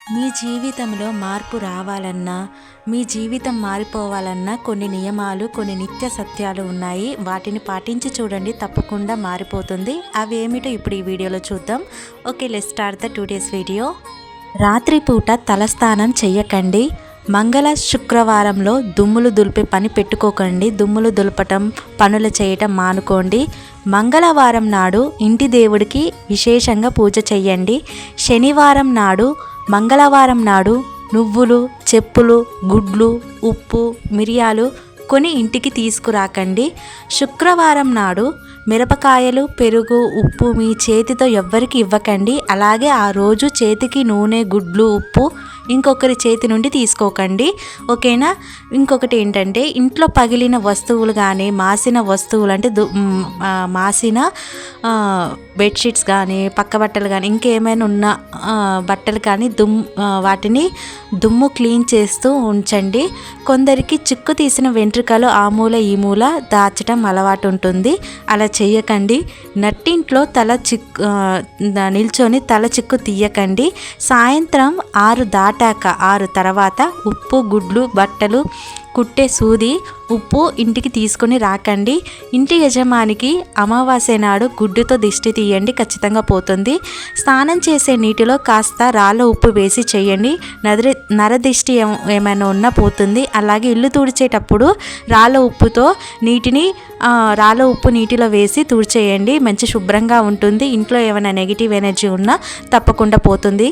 మీ జీవితంలో మార్పు రావాలన్నా, మీ జీవితం మారిపోవాలన్నా కొన్ని నియమాలు, కొన్ని నిత్య సత్యాలు ఉన్నాయి. వాటిని పాటించి చూడండి, తప్పకుండా మారిపోతుంది. అవి ఏమిటో ఇప్పుడు ఈ వీడియోలో చూద్దాం. Okay, let's start the today's video. రాత్రిపూట తలస్నానం చెయ్యకండి. మంగళ శుక్రవారంలో దుమ్ములు దులిపే పని పెట్టుకోకండి. దుమ్ములు దులపటం, పనులు చేయటం మానుకోండి. మంగళవారం నాడు ఇంటి దేవుడికి విశేషంగా పూజ చెయ్యండి. శనివారం నాడు, మంగళవారం నాడు నువ్వులు, చెప్పులు, గుడ్లు, ఉప్పు, మిరియాలు కొని ఇంటికి తీసుకురాకండి. శుక్రవారం నాడు మిరపకాయలు, పెరుగు, ఉప్పు మీ చేతితో ఎవ్వరికి ఇవ్వకండి. అలాగే ఆ రోజు చేతికి నూనె, గుడ్లు, ఉప్పు ఇంకొకరి చేతి నుండి తీసుకోకండి. ఓకేనా? ఇంకొకటి ఏంటంటే, ఇంట్లో పగిలిన వస్తువులు కానీ, మాసిన వస్తువులు అంటే మాసిన బెడ్షీట్స్ కానీ, పక్క బట్టలు కానీ, ఇంకేమైనా ఉన్న బట్టలు కానీ వాటిని దుమ్ము క్లీన్ చేస్తూ ఉంచండి. కొందరికి చిక్కు తీసిన వెంట్రుకలు ఆ మూల ఈ మూల దాచడం అలవాటు ఉంటుంది. అలా చేయకండి. నట్టింట్లో నిల్చొని తల చిక్కు తీయకండి. సాయంత్రం 6 తర్వాత ఉప్పు, గుడ్లు, బట్టలు కుట్టే సూది, ఉప్పు ఇంటికి తీసుకొని రాకండి. ఇంటి యజమానికి అమావాస్య నాడు గుడ్డుతో దిష్టి తీయండి, ఖచ్చితంగా పోతుంది. స్నానం చేసే నీటిలో కాస్త రాళ్ళ ఉప్పు వేసి చేయండి. నరదిష్టి ఏమైనా ఉన్నా పోతుంది. అలాగే ఇల్లు తుడిచేటప్పుడు రాళ్ళ ఉప్పు నీటిలో వేసి తుడిచేయండి. మంచి శుభ్రంగా ఉంటుంది. ఇంట్లో ఏమైనా నెగిటివ్ ఎనర్జీ ఉన్నా తప్పకుండా పోతుంది.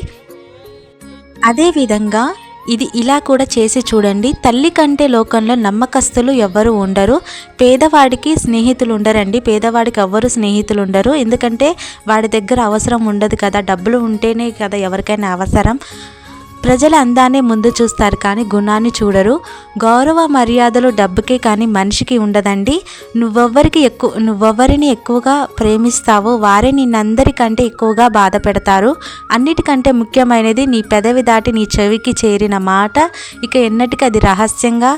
అదేవిధంగా ఇది ఇలా కూడా చేసి చూడండి. తల్లి కంటే లోకంలో నమ్మకస్తులు ఎవ్వరు ఉండరు. పేదవాడికి స్నేహితులు ఉండరండి. పేదవాడికి ఎవ్వరు స్నేహితులు ఉండరు. ఎందుకంటే వాడి దగ్గర అవసరం ఉండదు కదా. డబ్బులు ఉంటేనే కదా ఎవరికైనా అవసరం. ప్రజలు అందాన్ని ముందు చూస్తారు కానీ గుణాన్ని చూడరు. గౌరవ మర్యాదలు డబ్బుకే కానీ మనిషికి ఉండదండి. నువ్వెవ్వరిని ఎక్కువగా ప్రేమిస్తావో వారే నిన్నందరికంటే ఎక్కువగా బాధ పెడతారు. అన్నిటికంటే ముఖ్యమైనది నీ పెదవి దాటి నీ చెవికి చేరిన మాట ఇక ఎన్నటికీ అది రహస్యంగా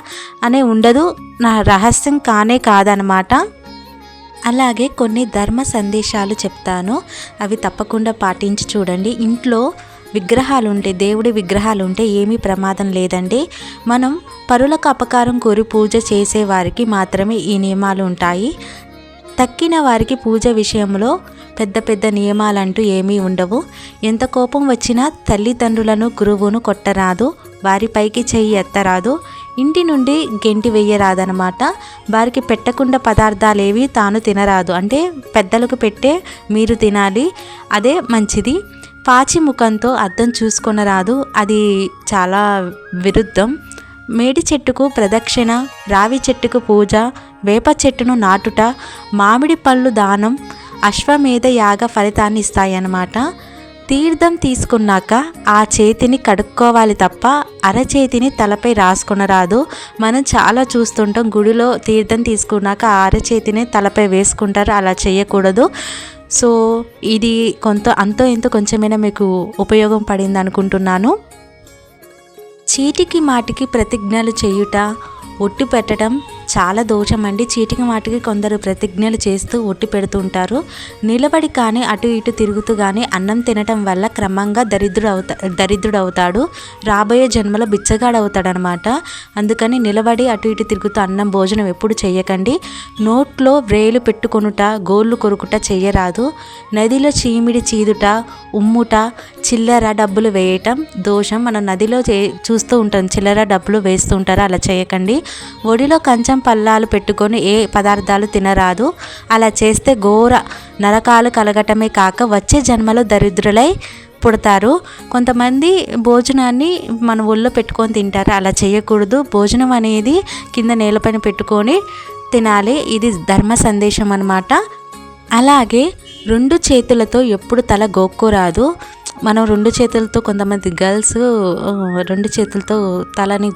అనే ఉండదు. నా రహస్యం కాదనమాట. అలాగే కొన్ని ధర్మ సందేశాలు చెప్తాను, అవి తప్పకుండా పాటించి చూడండి. ఇంట్లో దేవుడి విగ్రహాలు ఉంటే ఏమీ ప్రమాదం లేదండి. మనం పరులకు అపకారం కోరి పూజ చేసేవారికి మాత్రమే ఈ నియమాలు ఉంటాయి. తక్కిన వారికి పూజ విషయంలో పెద్ద నియమాలంటూ ఏమీ ఉండవు. ఎంత కోపం వచ్చినా తల్లిదండ్రులను, గురువును కొట్టరాదు, వారిపైకి చెయ్యి ఎత్తరాదు, ఇంటి నుండి గెంటి వేయరాదనమాట. వారికి పెట్టకుండా పదార్థాలేవి తాను తినరాదు. అంటే పెద్దలకు పెట్టే మీరు తినాలి, అదే మంచిది. పాచి ముఖంతో అద్దం చూసుకొనరాదు, అది చాలా విరుద్ధం. మేడి చెట్టుకు ప్రదక్షిణ, రావి చెట్టుకు పూజ, వేప చెట్టును నాటుట, మామిడి పళ్ళు దానం అశ్వమేధ యాగ ఫలితాన్ని ఇస్తాయన్నమాట. తీర్థం తీసుకున్నాక ఆ చేతిని కడుక్కోవాలి తప్ప అరచేతిని తలపై రాసుకొనరాదు. మనం చాలా చూస్తుంటాం, గుడిలో తీర్థం తీసుకున్నాక అరచేతిని తలపై వేసుకుంటారు. అలా చేయకూడదు. సో ఇది అంతో ఇంతో కొంచెమైనా మీకు ఉపయోగం పడింది అనుకుంటున్నాను. చీటికి మాటికి ప్రతిజ్ఞలు చేయుట, ఒట్టు పెట్టడం చాలా దోషం అండి. చీటికి మాటికి కొందరు ప్రతిజ్ఞలు చేస్తూ ఒట్టి పెడుతుంటారు. నిలబడి కానీ అటు ఇటు తిరుగుతూ కానీ అన్నం తినటం వల్ల క్రమంగా దరిద్రుడవుతాడు. రాబోయే జన్మలో బిచ్చగాడవుతాడనమాట. అందుకని నిలబడి అటు ఇటు తిరుగుతూ భోజనం ఎప్పుడు చేయకండి. నోట్లో వ్రేలు పెట్టుకొనుట, గోళ్ళు కొరుకుట చెయ్యరాదు. నదిలో చీమిడి చీదుట, ఉమ్ముట, చిల్లర డబ్బులు వేయటం దోషం. మనం నదిలో చూస్తూ ఉంటాం, చిల్లర డబ్బులు వేస్తూ ఉంటారు. అలా చేయకండి. ఒడిలో కంచం పల్లాలు పెట్టుకొని ఏ పదార్థాలు తినరాదు. అలా చేస్తే ఘోర నరకాలు కలగటమే కాక వచ్చే జన్మలో దరిద్రులై పుడతారు. కొంతమంది భోజనాన్ని మన ఒళ్ళో పెట్టుకొని తింటారు. అలా చేయకూడదు. భోజనం అనేది కింద నేలపైన పెట్టుకొని తినాలి. ఇది ధర్మ సందేశం అన్నమాట. అలాగే 2 చేతులతో ఎప్పుడు తల గోక్కోరాదు. మనం 2 చేతులతో, కొంతమంది గర్ల్స్ 2 చేతులతో తలని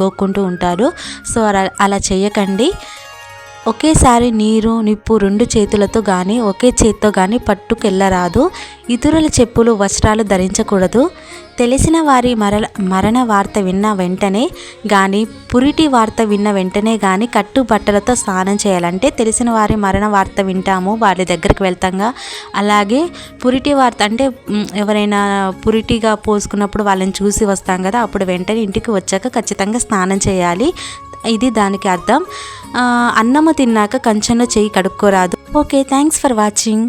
గోక్కుంటూ ఉంటారు. సో అలా చేయకండి. ఒకేసారి నీరు, నిప్పు 2 చేతులతో కానీ ఒకే చేత్తో కానీ పట్టుకెళ్ళరాదు. ఇతరుల చెప్పులు, వస్త్రాలు ధరించకూడదు. తెలిసిన వారి మరణ వార్త విన్న వెంటనే కానీ పురిటి వార్త విన్న వెంటనే కానీ కట్టుబట్టలతో స్నానం చేయాలంటే తెలిసిన వారి మరణ వార్త వింటాము వాళ్ళ దగ్గరికి వెళ్తాంగా, అలాగే పురిటి వార్త అంటే ఎవరైనా పురిటిగా పోసుకున్నప్పుడు వాళ్ళని చూసి వస్తాం కదా, అప్పుడు వెంటనే ఇంటికి వచ్చాక ఖచ్చితంగా స్నానం చేయాలి. ఇది దానికి అర్థం. అన్నము తిన్నాక కంచంలో చెయ్యి కడుక్కోరాదు. Okay, thanks for watching.